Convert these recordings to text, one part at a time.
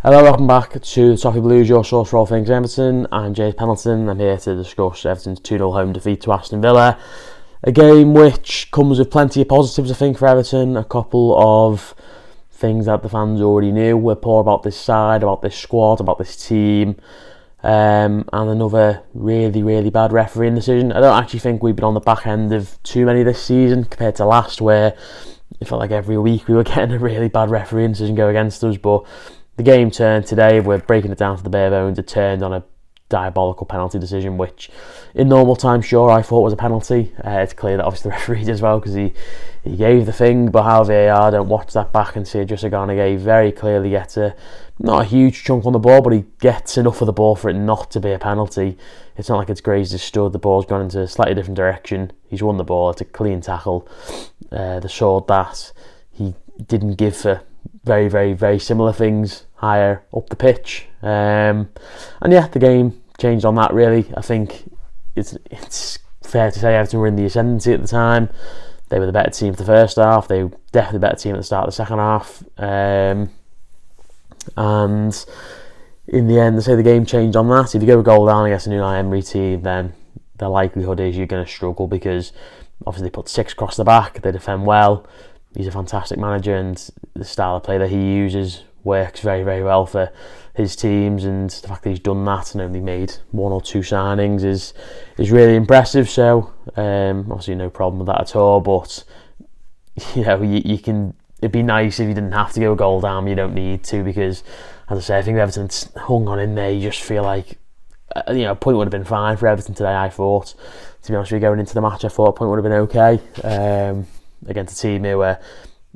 Hello, welcome back to the Toffee Blues, your source for all things Everton. I'm James Pendleton. I'm here to discuss Everton's 2-0 home defeat to Aston Villa. A game which comes with plenty of positives, I think, for Everton. A couple of things that the fans already knew were poor about this side, about this squad, about this team. And another really bad refereeing decision. I don't actually think we've been on the back end of too many this season compared to last, where it felt like every week we were getting a really bad refereeing decision go against us. But the game turned today. We're breaking it down to the bare bones. It turned on a diabolical penalty decision, which in normal times, sure, I thought was a penalty. It's clear that obviously the referee did as well, because he gave the thing, but how VAR don't watch that back and see Agane very clearly gets not a huge chunk on the ball, but he gets enough of the ball for it not to be a penalty. It's not like it's grazed his stud. The ball's gone into a slightly different direction. He's won the ball. It's a clean tackle. The sword that he didn't give for very similar things higher up the pitch. And yeah, the game changed on that, really. I think it's fair to say Everton were in the ascendancy at the time. They were the better team for the first half. They were definitely the better team at the start of the second half. And in the end, I say the game changed on that. If you go a goal down against a Unai Emery team, then the likelihood is you're going to struggle, because obviously they put 6 across the back, they defend well. He's a fantastic manager, and the style of play that he uses works very well for his teams, and the fact that he's done that and only made 1 or 2 signings is really impressive. So obviously no problem with that at all, but you know, you can, it'd be nice if you didn't have to go a goal down. You don't need to, because as I say, I think Everton's hung on in there. You just feel like a point would have been fine for Everton today. I thought, to be honest with you, going into the match, I thought a point would have been okay against a team who are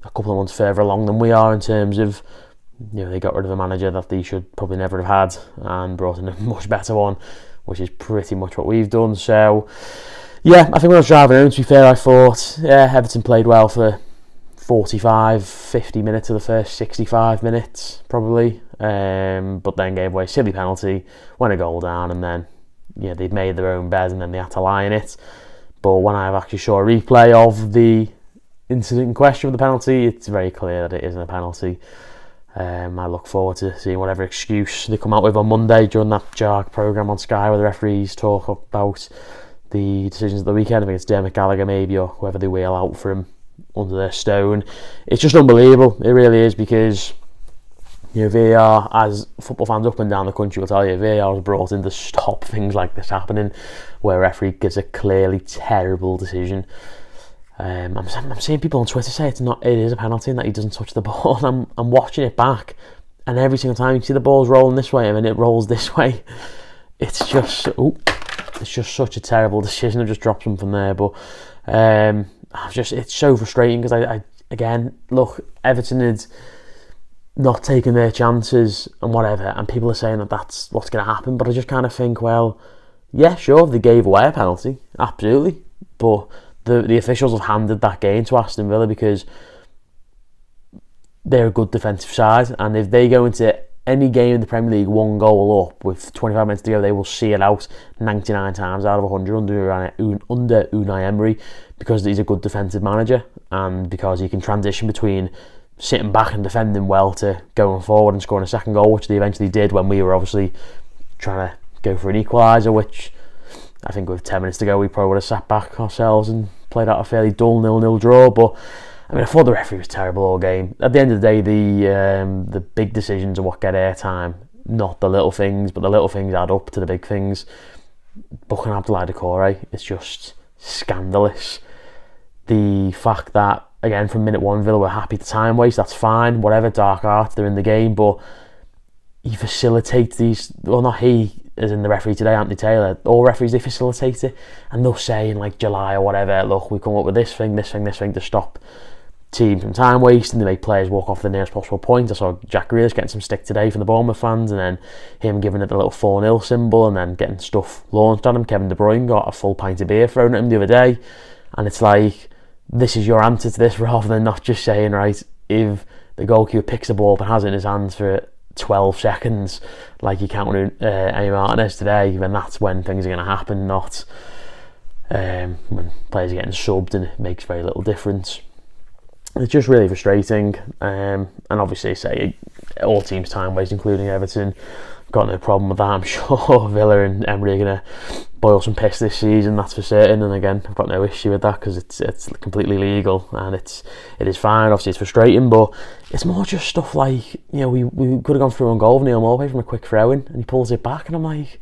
a couple of months further along than we are in terms of, they got rid of a manager that they should probably never have had and brought in a much better one, which is pretty much what we've done. So yeah, I think when I was driving home, to be fair, I thought Everton played well for 45-50 minutes of the first 65 minutes probably, but then gave away a silly penalty, went a goal down, and then they'd made their own bed and then they had to lie in it. But when I actually saw a replay of the incident in question with the penalty, it's very clear that it isn't a penalty. I look forward to seeing whatever excuse they come out with on Monday during that JARG programme on Sky, where the referees talk about the decisions of the weekend. I think it's Dermot Gallagher maybe, or whoever they wheel out from under their stone. It's just unbelievable, it really is, because VAR, as football fans up and down the country will tell you, VAR is brought in to stop things like this happening, where a referee gives a clearly terrible decision. I'm seeing people on Twitter say it is a penalty and that he doesn't touch the ball. I'm watching it back, and every single time you see the ball's rolling this way and then it rolls this way, it's just such a terrible decision. I've just dropped something there, but it's so frustrating, because I again, look, Everton had not taken their chances and whatever, and people are saying that that's what's going to happen, but I just kind of think, well, yeah, sure, they gave away a penalty, absolutely, but the officials have handed that game to Aston Villa, because they're a good defensive side, and if they go into any game in the Premier League 1 goal up with 25 minutes to go, they will see it out 99 times out of 100 under Unai Emery, because he's a good defensive manager, and because he can transition between sitting back and defending well to going forward and scoring a second goal, which they eventually did when we were obviously trying to go for an equaliser, which I think with 10 minutes to go we probably would have sat back ourselves and played out a fairly dull 0-0 draw. But I mean, I thought the referee was terrible all game. At the end of the day, the big decisions are what get airtime, not the little things, but the little things add up to the big things. Booking Abdoulaye Doucouré is just scandalous. The fact that, again, from minute 1, Villa were happy to time waste, that's fine, whatever, dark art, they're in the game, but he facilitates these, well, not he, as in the referee today, Anthony Taylor, all referees, they facilitate it, and they'll say in like July or whatever, look, we come up with this thing to stop teams from time wasting. They make players walk off the nearest possible point. I saw Jack Grealish getting some stick today from the Bournemouth fans, and then him giving it the little 4-0 symbol, and then getting stuff launched at him. Kevin De Bruyne got a full pint of beer thrown at him the other day, and it's like, this is your answer to this, rather than not just saying, right, if the goalkeeper picks the ball up and has it in his hands for 12 seconds, like you can't with Emi Martinez today, then that's when things are going to happen, not when players are getting subbed and it makes very little difference. it's just really frustrating. And obviously, say all teams time waste, including Everton. Got no problem with that. I'm sure Villa and Emery are going to boil some piss this season, that's for certain. And again, I've got no issue with that because it's completely legal and it is fine. Obviously, it's frustrating, but it's more just stuff like, you know, we could have gone through on goal of Neil Maupay from a quick throw-in, and he pulls it back, and I'm like,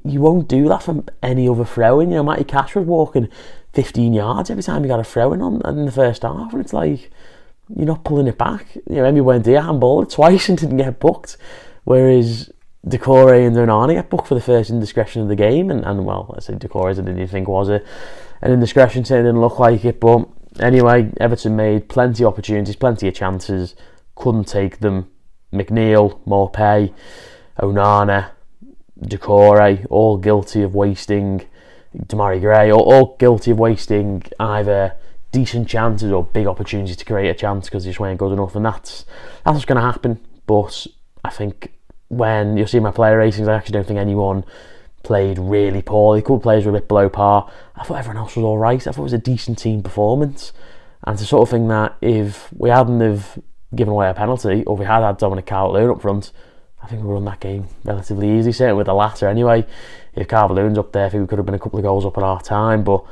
you won't do that from any other throw-in. You know, Matty Cash was walking 15 yards every time he got a throw-in on in the first half, and it's like, you're not pulling it back. You know, Emi Buendia handballed it twice and didn't get booked, whereas Decore and Onana get booked for the first indiscretion of the game, and well, I say Decore's, I didn't even think was an indiscretion, so it didn't look like it, but anyway, Everton made plenty of opportunities, plenty of chances, couldn't take them. McNeil, Maupay, Onana, Decore, all guilty of wasting, Damari Gray, all guilty of wasting either decent chances or big opportunities to create a chance because they just weren't good enough, and that's what's going to happen. But I think when you'll see my player ratings, I actually don't think anyone played really poorly. A couple of players were a bit below par. I thought everyone else was alright. I thought it was a decent team performance, and it's the sort of thing that if we hadn't have given away a penalty, or if we had Dominic Calvert-Lewin up front, I think we won that game relatively easy, certainly with the latter anyway. If Calvert-Lewin's up there, I think we could have been a couple of goals up at half time, but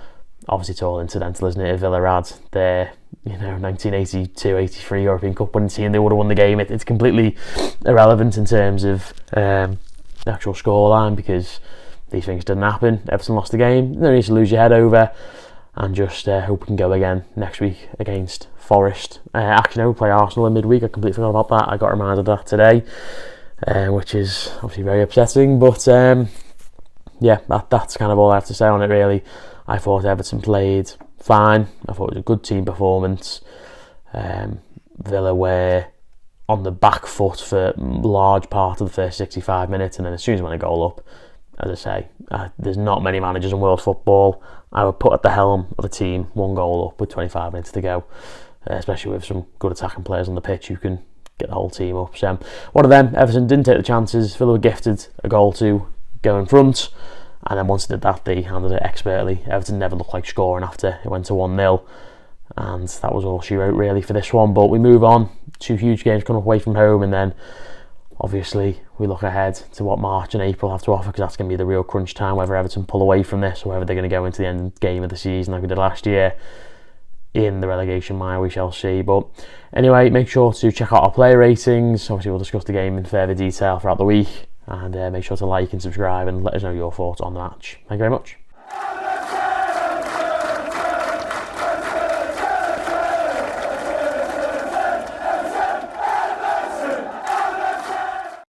obviously it's all incidental, isn't it? If Villa had their 1982-83 European Cup winning team, they would have won the game. It's completely irrelevant in terms of the actual scoreline because these things didn't happen. Everton lost the game. No need to lose your head over, and just hope we can go again next week against Forest. Actually, no, we play Arsenal in midweek. I completely forgot about that. I got reminded of that today, which is obviously very upsetting. But yeah, that's kind of all I have to say on it, really. I thought Everton played fine. I thought it was a good team performance. Villa were on the back foot for a large part of the first 65 minutes, and then as soon as we went a goal up, as I say, there's not many managers in world football I would put at the helm of a team one goal up with 25 minutes to go, especially with some good attacking players on the pitch who can get the whole team up. So one of them, Everton didn't take the chances. Villa were gifted a goal to go in front, and then once they did that, they handled it expertly. Everton never looked like scoring after it went to 1-0, and that was all she wrote really for this one. But we move on, 2 huge games coming up away from home, and then obviously we look ahead to what March and April have to offer, because that's going to be the real crunch time, whether Everton pull away from this or whether they're going to go into the end game of the season like we did last year in the relegation mire. We shall see. But anyway, make sure to check out our player ratings. Obviously we'll discuss the game in further detail throughout the week, and make sure to like and subscribe and let us know your thoughts on the match. Thank you very much.